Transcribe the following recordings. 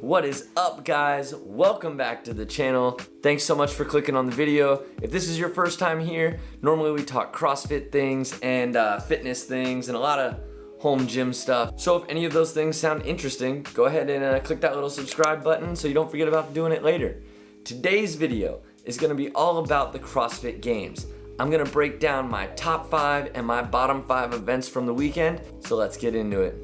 What is up, guys? Welcome back to the channel. Thanks so much for clicking on the video. If this is your first time here, normally we talk CrossFit things and fitness things and a lot of home gym stuff. So if any of those things sound interesting, go ahead and click that little subscribe button so you don't forget about doing it later. Today's video is gonna be all about the CrossFit Games. I'm gonna break down my top 5 and my bottom 5 events from the weekend, so let's get into it.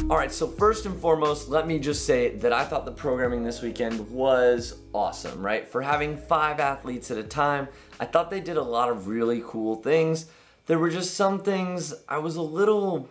All right, so first and foremost, let me just say that I thought the programming this weekend was awesome, right? For having 5 athletes at a time, I thought they did a lot of really cool things. There were just some things I was a little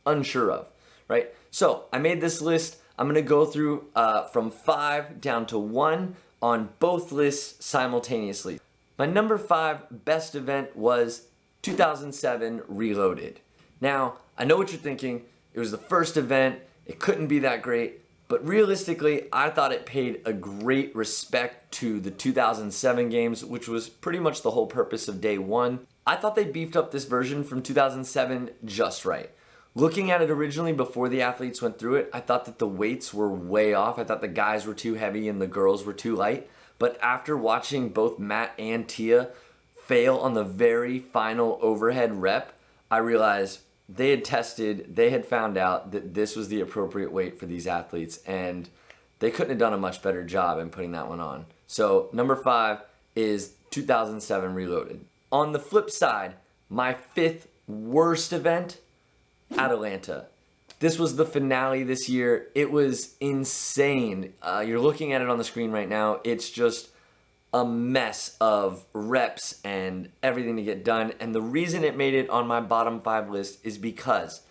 unsure of, right? So I made this list. I'm gonna go through from 5 down to 1 on both lists simultaneously. My number 5 best event was 2007 Reloaded. Now, I know what you're thinking. It was the first event, it couldn't be that great, but realistically, I thought it paid a great respect to the 2007 games, which was pretty much the whole purpose of day 1. I thought they beefed up this version from 2007 just right. Looking at it originally before the athletes went through it, I thought that the weights were way off. I thought the guys were too heavy and the girls were too light. But after watching both Matt and Tia fail on the very final overhead rep, I realized they had found out that this was the appropriate weight for these athletes, and they couldn't have done a much better job in putting that one on. So number 5 is 2007 Reloaded. On the flip side, my 5th worst event, Atalanta. This was the finale this year. It was insane. You're looking at it on the screen right now. It's just a mess of reps and everything to get done. And the reason it made it on my bottom 5 list is because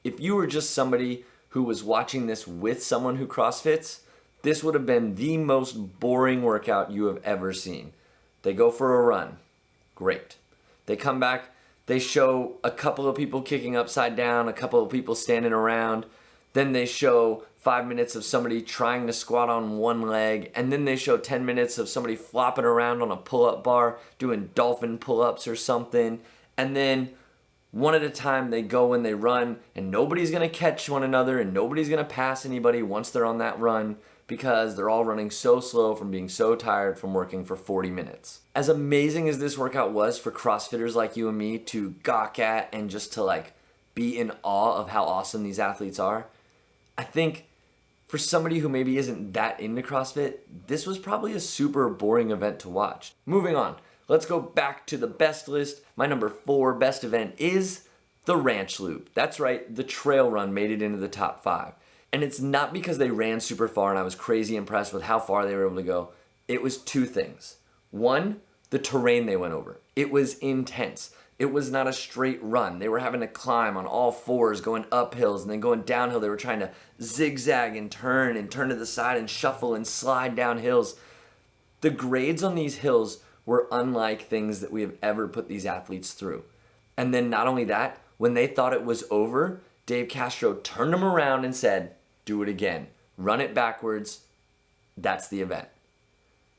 if you were just somebody who was watching this with someone who CrossFits, this would have been the most boring workout you have ever seen. They go for a run. Great. They come back. They show a couple of people kicking upside down, a couple of people standing around. Then they show 5 minutes of somebody trying to squat on one leg, and then they show 10 minutes of somebody flopping around on a pull-up bar, doing dolphin pull-ups or something, and then one at a time they go and they run, and nobody's gonna catch one another, and nobody's gonna pass anybody once they're on that run, because they're all running so slow from being so tired from working for 40 minutes. As amazing as this workout was for CrossFitters like you and me to gawk at and just to be in awe of how awesome these athletes are, I think for somebody who maybe isn't that into CrossFit, this was probably a super boring event to watch. Moving on, let's go back to the best list. My number 4 best event is the Ranch Loop. That's right, the trail run made it into the top 5. And it's not because they ran super far and I was crazy impressed with how far they were able to go. It was 2 things. 1, the terrain they went over. It was intense. It was not a straight run. They were having to climb on all 4s, going up hills and then going downhill. They were trying to zigzag and turn to the side and shuffle and slide down hills. The grades on these hills were unlike things that we have ever put these athletes through. And then not only that, when they thought it was over, Dave Castro turned them around and said, do it again. Run it backwards. That's the event.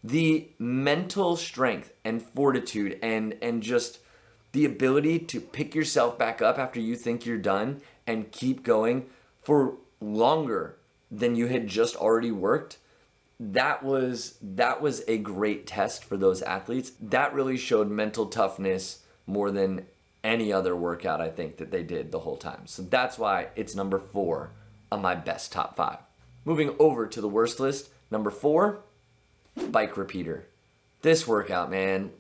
The mental strength and fortitude and just the ability to pick yourself back up after you think you're done and keep going for longer than you had just already worked, that was a great test for those athletes. That really showed mental toughness more than any other workout I think that they did the whole time. So that's why it's number 4 on my best top 5. Moving over to the worst list, number 4, bike repeater. This workout, man,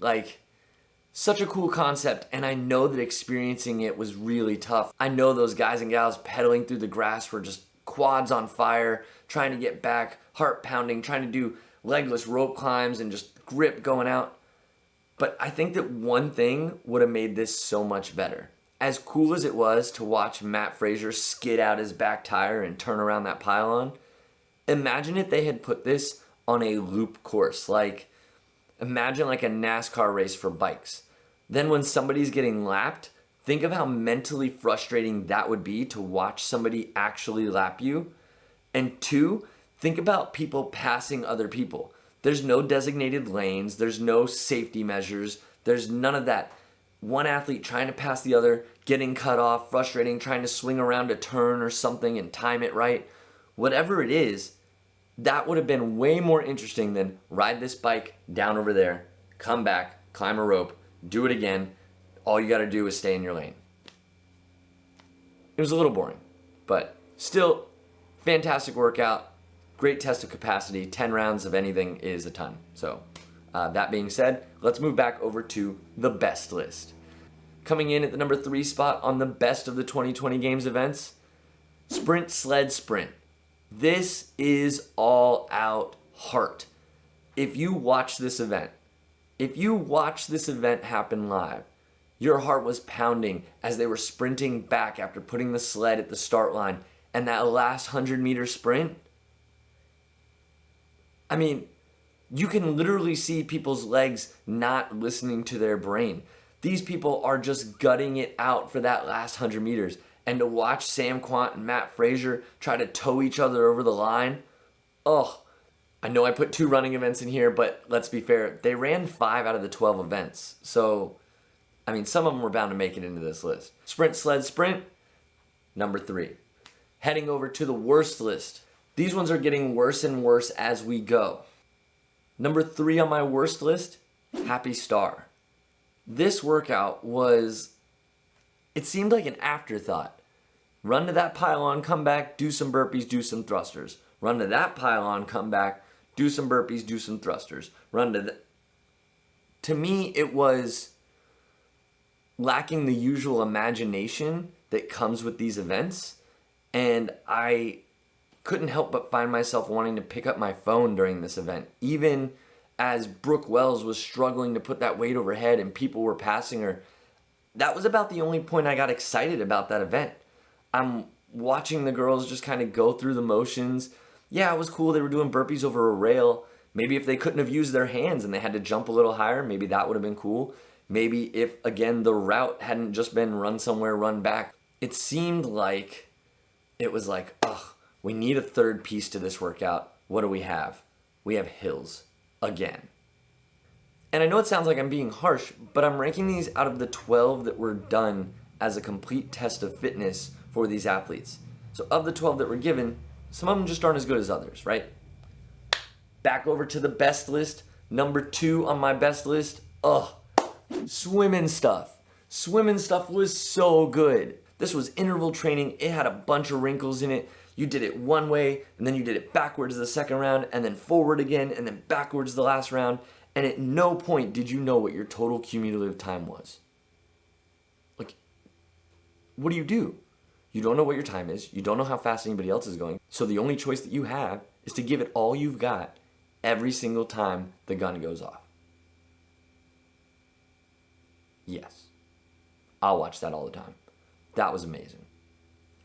such a cool concept, and I know that experiencing it was really tough. I know those guys and gals pedaling through the grass were just quads on fire, trying to get back, heart pounding, trying to do legless rope climbs and just grip going out. But I think that one thing would have made this so much better. As cool as it was to watch Matt Frazier skid out his back tire and turn around that pylon, imagine if they had put this on a loop course, imagine a NASCAR race for bikes. Then when somebody's getting lapped, think of how mentally frustrating that would be to watch somebody actually lap you. And 2, think about people passing other people. There's no designated lanes, there's no safety measures, there's none of that. one athlete trying to pass the other, getting cut off, frustrating, trying to swing around a turn or something and time it right. Whatever it is, that would have been way more interesting than ride this bike down over there, come back, climb a rope, do it again. All you got to do is stay in your lane. It was a little boring, but still fantastic workout, great test of capacity. 10 rounds of anything is a ton. So that being said, let's move back over to the best list. Coming in at the number 3 spot on the best of the 2020 Games events, Sprint Sled Sprint. This is all out heart. If you watch this event happen live, your heart was pounding as they were sprinting back after putting the sled at the start line. And that last 100-meter sprint, I mean, you can literally see people's legs not listening to their brain. These people are just gutting it out for that last 100 meters. And to watch Sam Quant and Matt Frazier try to tow each other over the line, I know I put 2 running events in here, but let's be fair, they ran 5 out of the 12 events. So, I mean, some of them were bound to make it into this list. Sprint Sled Sprint, number 3. Heading over to the worst list. These ones are getting worse and worse as we go. Number 3 on my worst list, Happy Star. This workout it seemed like an afterthought. Run to that pylon, come back, do some burpees, do some thrusters. Run to that pylon, come back, do some burpees, do some thrusters. To me, it was lacking the usual imagination that comes with these events. And I couldn't help but find myself wanting to pick up my phone during this event. Even as Brooke Wells was struggling to put that weight overhead and people were passing her, that was about the only point I got excited about that event. I'm watching the girls just kind of go through the motions. Yeah, it was cool. They were doing burpees over a rail. Maybe if they couldn't have used their hands and they had to jump a little higher, maybe that would have been cool. Maybe if, again, the route hadn't just been run somewhere, run back. It seemed like it was like, we need a third piece to this workout. What do we have? We have hills again. And I know it sounds like I'm being harsh, but I'm ranking these out of the 12 that were done as a complete test of fitness for these athletes. So of the 12 that were given, some of them just aren't as good as others, right? Back over to the best list. Number 2 on my best list, swimming stuff. Swimming stuff was so good. This was interval training. It had a bunch of wrinkles in it. You did it one way, and then you did it backwards the second round, and then forward again, and then backwards the last round. And at no point did you know what your total cumulative time was. Like, what do? You don't know what your time is. You don't know how fast anybody else is going. So the only choice that you have is to give it all you've got every single time the gun goes off. Yes. I'll watch that all the time. That was amazing.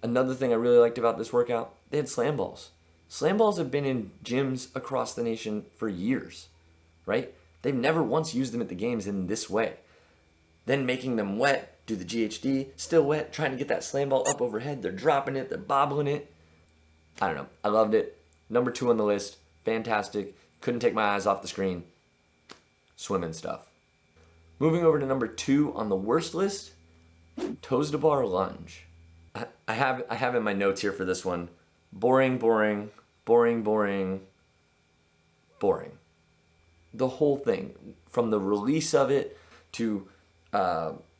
Another thing I really liked about this workout, they had slam balls. Slam balls have been in gyms across the nation for years, right? They've never once used them at the games in this way. Then making them wet, do the GHD, still wet, trying to get that slam ball up overhead. They're dropping it, they're bobbling it. I don't know. I loved it. Number 2 on the list, fantastic. Couldn't take my eyes off the screen. Swimming stuff. Moving over to number 2 on the worst list, toes to bar lunge. I have in my notes here for this one, boring, boring, boring, boring, boring. The whole thing, from the release of it to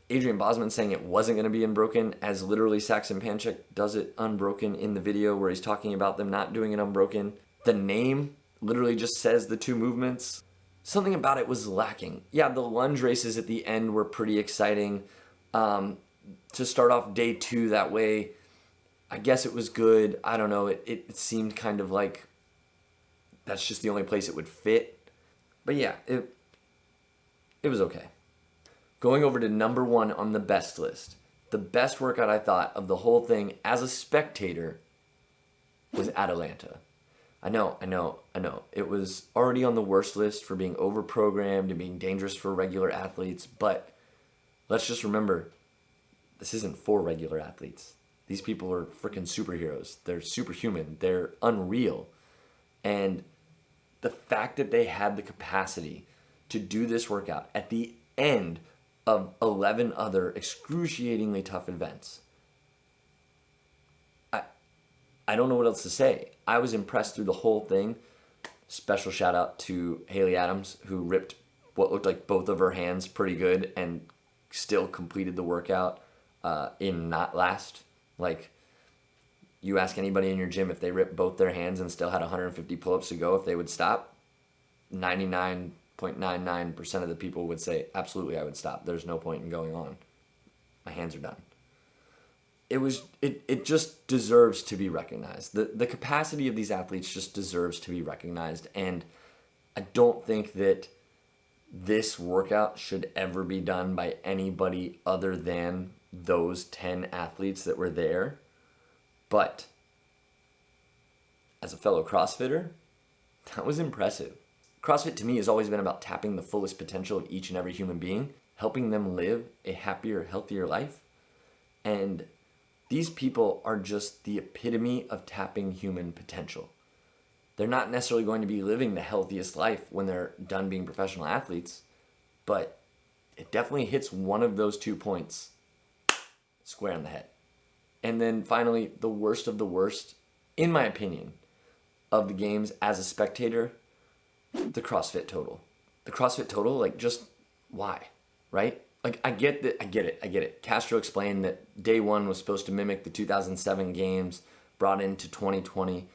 Adrian Bosman saying it wasn't going to be unbroken, as literally Saxon Panchik does it unbroken in the video where he's talking about them not doing it unbroken. The name literally just says the 2 movements. Something about it was lacking. Yeah, the lunge races at the end were pretty exciting. To start off day 2 that way, I guess it was good. I don't know. It seemed kind of like that's just the only place it would fit. But yeah, it was okay. Going over to number 1 on the best list. The best workout I thought of the whole thing as a spectator was Atalanta. I know. It was already on the worst list for being overprogrammed and being dangerous for regular athletes, but let's just remember, this isn't for regular athletes. These people are freaking superheroes. They're superhuman. They're unreal. And the fact that they had the capacity to do this workout at the end of 11 other excruciatingly tough events. I don't know what else to say. I was impressed through the whole thing. Special shout out to Haley Adams, who ripped what looked like both of her hands pretty good and still completed the workout in not last. Like, you ask anybody in your gym if they ripped both their hands and still had 150 pull-ups to go, if they would stop, 99.99% of the people would say, absolutely, I would stop. There's no point in going on. My hands are done. It just deserves to be recognized. The capacity of these athletes just deserves to be recognized. And I don't think that this workout should ever be done by anybody other than those 10 athletes that were there. But as a fellow CrossFitter, that was impressive. CrossFit to me has always been about tapping the fullest potential of each and every human being, helping them live a happier, healthier life. And these people are just the epitome of tapping human potential. They're not necessarily going to be living the healthiest life when they're done being professional athletes, but it definitely hits one of those 2 points square in the head. And then finally, the worst of the worst, in my opinion, of the games as a spectator, the CrossFit total. The CrossFit total, like, just why, right? Like, I get it. Castro explained that day one was supposed to mimic the 2007 games brought into 2020,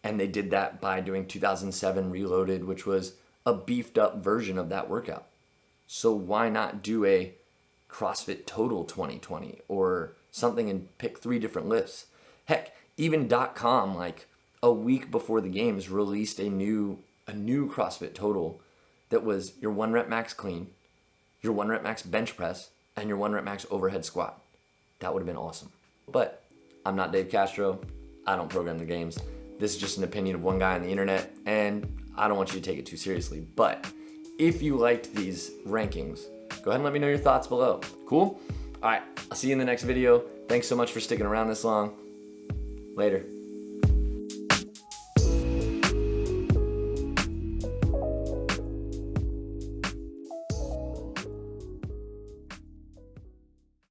and they did that by doing 2007 Reloaded, which was a beefed up version of that workout. So why not do a CrossFit Total 2020 or something and pick 3 different lifts? Heck, even .com, like a week before the games, released a new CrossFit Total that was your 1 rep max clean, your 1 rep max bench press, and your 1 rep max overhead squat. That would have been awesome. But I'm not Dave Castro. I don't program the games. This is just an opinion of one guy on the internet, and I don't want you to take it too seriously. But if you liked these rankings, go ahead and let me know your thoughts below. Cool? All right, I'll see you in the next video. Thanks so much for sticking around this long. Later.